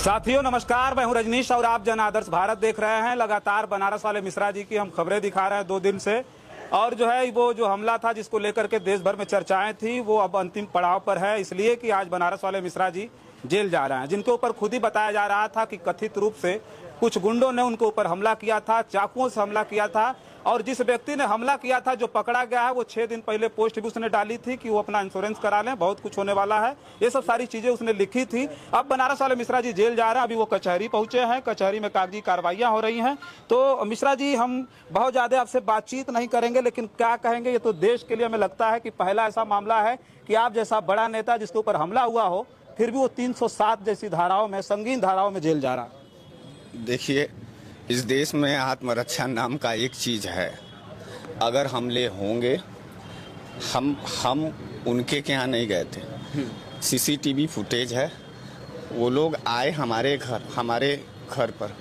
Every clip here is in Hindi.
साथियों नमस्कार, मैं हूं रजनीश और आप जन आदर्श भारत देख रहे हैं। लगातार बनारस वाले मिश्रा जी की हम खबरें दिखा रहे हैं 2 दिन से। और जो है वो जो हमला था जिसको लेकर के देश भर में चर्चाएं थी वो अब अंतिम पड़ाव पर है, इसलिए कि आज बनारस वाले मिश्रा जी जेल जा रहे हैं, जिनके ऊपर खुद ही बताया जा रहा था कि कथित रूप से कुछ गुंडों ने उनके ऊपर हमला किया था, चाकुओं से हमला किया था। और जिस व्यक्ति ने हमला किया था जो पकड़ा गया है वो 6 दिन पहले पोस्ट भी उसने डाली थी कि वो अपना इंश्योरेंस करा लें, बहुत कुछ होने वाला है, ये सब सारी चीजें उसने लिखी थी। अब बनारस वाले मिश्रा जी जेल जा रहे हैं, अभी वो कचहरी पहुंचे हैं, कचहरी में कागजी कार्रवाइयां हो रही हैं। तो मिश्रा जी हम बहुत ज्यादा आपसे बातचीत नहीं करेंगे, लेकिन क्या कहेंगे, ये तो देश के लिए हमें लगता है कि पहला ऐसा मामला है कि आप जैसा बड़ा नेता जिसके ऊपर हमला हुआ हो फिर भी वो 307 जैसी धाराओं में, संगीन धाराओं में जेल जा रहा है। देखिए, इस देश में आत्मरक्षा नाम का एक चीज़ है। अगर हमले होंगे, हम उनके के यहाँ नहीं गए थे, सीसीटीवी फुटेज है, वो लोग आए हमारे घर पर,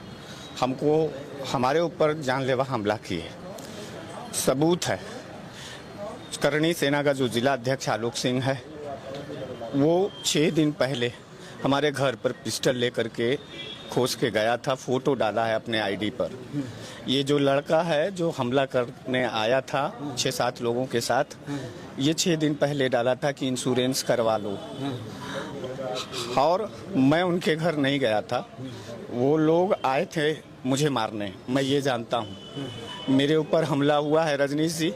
हमको हमारे ऊपर जानलेवा हमला किए, सबूत है। करणी सेना का जो जिला अध्यक्ष आलोक सिंह है वो 6 दिन पहले हमारे घर पर पिस्टल लेकर के खोज के गया था, फोटो डाला है अपने आईडी पर। ये जो लड़का है जो हमला करने आया था 6-7 लोगों के साथ, ये 6 दिन पहले डाला था कि इंश्योरेंस करवा लो। और मैं उनके घर नहीं गया था, वो लोग आए थे मुझे मारने, मैं ये जानता हूँ। मेरे ऊपर हमला हुआ है रजनीश जी,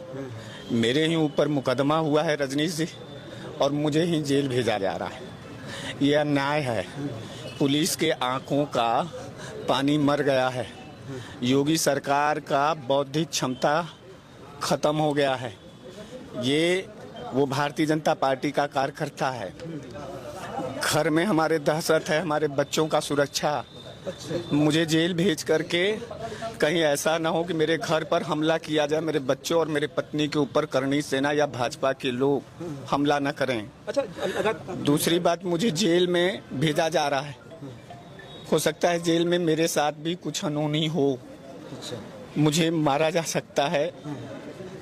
मेरे ही ऊपर मुकदमा हुआ है रजनीश जी, और मुझे ही जेल भेजा जा रहा है। ये अन्याय है। पुलिस के आंखों का पानी मर गया है। योगी सरकार का बौद्धिक क्षमता खत्म हो गया है। ये वो भारतीय जनता पार्टी का कार्यकर्ता है। घर में हमारे दहशत है, हमारे बच्चों का सुरक्षा। मुझे जेल भेज करके कहीं ऐसा ना हो कि मेरे घर पर हमला किया जाए, मेरे बच्चों और मेरे पत्नी के ऊपर करणी सेना या भाजपा के लोग हमला न करें। अच्छा, दूसरी बात, मुझे जेल में भेजा जा रहा है। हो सकता है जेल में मेरे साथ भी कुछ अनहोनी हो। मुझे मारा जा सकता है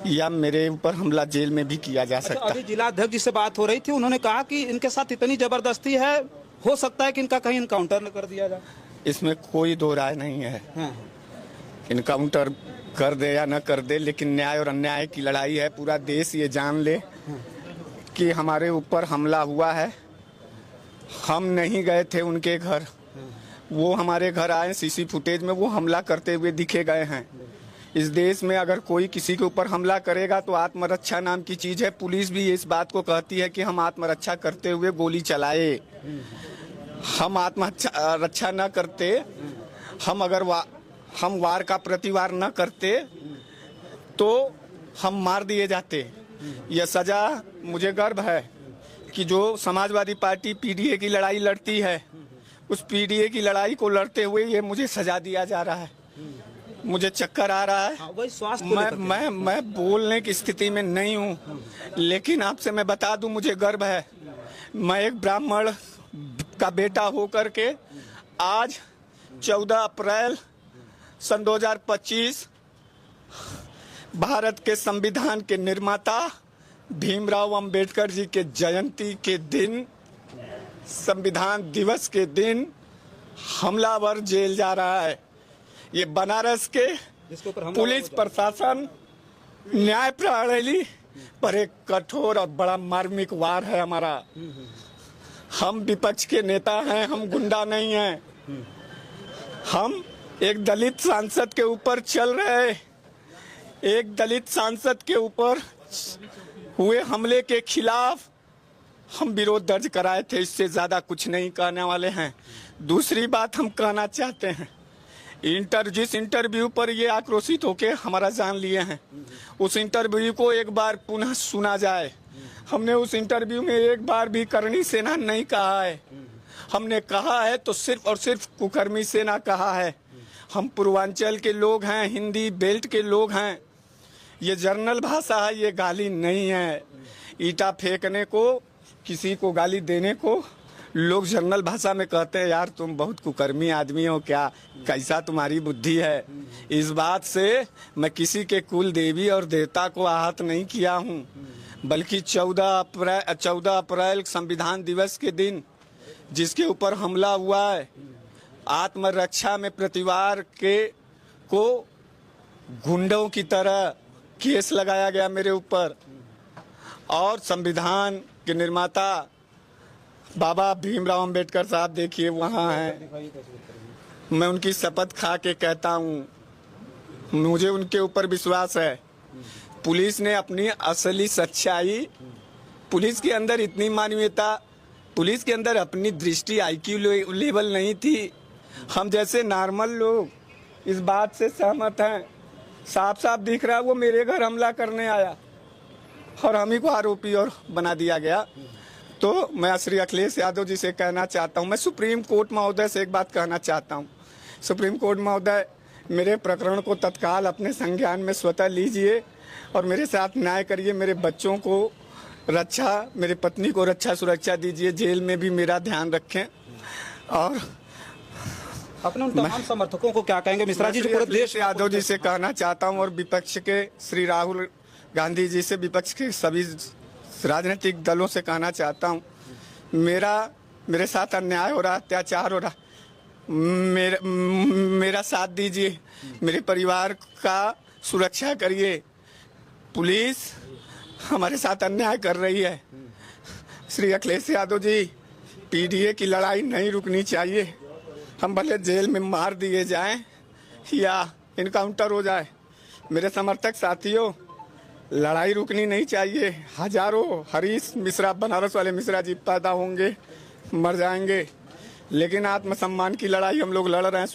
या मेरे ऊपर हमला जेल में भी किया जा सकता है। अभी जिला अध्यक्ष जी से बात हो रही थी, उन्होंने कहा कि इनके साथ इतनी जबरदस्ती है, हो सकता है कि इनका कहीं इनकाउंटर न कर दिया जाए। इसमें कोई दो राय नहीं है। इनकाउंटर कर दे या न कर दे, लेकिन न्याय और अन्याय की लड़ाई है। पूरा देश ये जान ले कि हमारे ऊपर हमला हुआ है। हम नहीं गए थे उनके घर, वो हमारे घर आए, सीसी फुटेज में वो हमला करते हुए दिखे गए हैं। इस देश में अगर कोई किसी के ऊपर हमला करेगा तो आत्मरक्षा नाम की चीज है। पुलिस भी इस बात को कहती है कि हम आत्मरक्षा करते हुए गोली चलाए। हम आत्मरक्षा न करते, हम अगर हम वार का प्रतिवार न करते तो हम मार दिए जाते। यह सजा, मुझे गर्व है कि जो समाजवादी पार्टी पीडीए की लड़ाई लड़ती है, उस पीडीए की लड़ाई को लड़ते हुए ये मुझे सजा दिया जा रहा है। मुझे चक्कर आ रहा है। मैं बोलने की स्थिति में नहीं हूँ, लेकिन आपसे मैं बता दूं, मुझे गर्व है। मैं एक ब्राह्मण का बेटा होकर के आज 14 अप्रैल सन 2025 भारत के संविधान के निर्माता भीमराव अंबेडकर जी के जयंती के दिन, संविधान दिवस के दिन हमलावर जेल जा रहा है। ये बनारस के पुलिस प्रशासन, न्याय प्रणाली पर एक कठोर और बड़ा मार्मिक वार है हमारा। हम विपक्ष के नेता हैं, हम गुंडा नहीं हैं। हम एक दलित सांसद के ऊपर चल रहे, एक दलित सांसद के ऊपर हुए हमले के खिलाफ हम विरोध दर्ज कराए थे। इससे ज्यादा कुछ नहीं कहने वाले हैं। दूसरी बात हम कहना चाहते हैं, जिस इंटरव्यू पर ये आक्रोशित होके हमारा जान लिए हैं, उस इंटरव्यू को एक बार पुनः सुना जाए। हमने उस इंटरव्यू में एक बार भी करणी सेना नहीं कहा है। हमने कहा है तो सिर्फ और सिर्फ कुकर्मी सेना कहा है। हम पूर्वांचल के लोग हैं, हिंदी बेल्ट के लोग हैं। ये जर्नल भाषा है, ये गाली नहीं है। ईटा फेंकने को, किसी को गाली देने को लोग जर्नल भाषा में कहते हैं यार तुम बहुत कुकर्मी आदमी हो, क्या कैसा तुम्हारी बुद्धि है। इस बात से मैं किसी के कुल देवी और देवता को आहत नहीं किया हूँ, बल्कि 14 अप्रैल संविधान दिवस के दिन जिसके ऊपर हमला हुआ है, आत्मरक्षा में प्रतिवार के को गुंडों की तरह केस लगाया गया मेरे ऊपर, और संविधान के निर्माता बाबा भीमराव अंबेडकर साहब देखिए वहाँ हैं। मैं उनकी शपथ खा के कहता हूँ, मुझे उनके ऊपर विश्वास है। पुलिस ने अपनी असली सच्चाई, पुलिस के अंदर इतनी मानवीयता, पुलिस के अंदर अपनी दृष्टि IQ लेवल नहीं थी। हम जैसे नॉर्मल लोग इस बात से सहमत हैं। साफ साफ दिख रहा है वो मेरे घर हमला करने आया और हम ही को आरोपी और बना दिया गया। तो मैं श्री अखिलेश यादव जी से कहना चाहता हूं, मैं सुप्रीम कोर्ट महोदय से एक बात कहना चाहता हूं। सुप्रीम कोर्ट महोदय, मेरे प्रकरण को तत्काल अपने संज्ञान में स्वतः लीजिए और मेरे साथ न्याय करिए। मेरे बच्चों को रक्षा, मेरी पत्नी को रक्षा सुरक्षा दीजिए। जेल में भी मेरा ध्यान रखें। और अपने उन तमाम समर्थकों को क्या कहेंगे मिश्रा जी, जो पूरे देश यादव जी से कहना चाहता हूं, और विपक्ष के श्री राहुल गांधी जी से, विपक्ष के सभी राजनीतिक दलों से कहना चाहता हूं, मेरे साथ अन्याय हो रहा, अत्याचार हो रहा, मेरा साथ दीजिए, मेरे परिवार का सुरक्षा करिए। पुलिस हमारे साथ अन्याय कर रही है। श्री अखिलेश यादव जी, PDA की लड़ाई नहीं रुकनी चाहिए। हम भले जेल में मार दिए जाएं या इनकाउंटर हो जाए, मेरे समर्थक साथियों, लड़ाई रुकनी नहीं चाहिए। हजारों हरीश मिश्रा, बनारस वाले मिश्रा जी पैदा होंगे, मर जाएंगे, लेकिन आत्मसम्मान की लड़ाई हम लोग लड़ रहे हैं।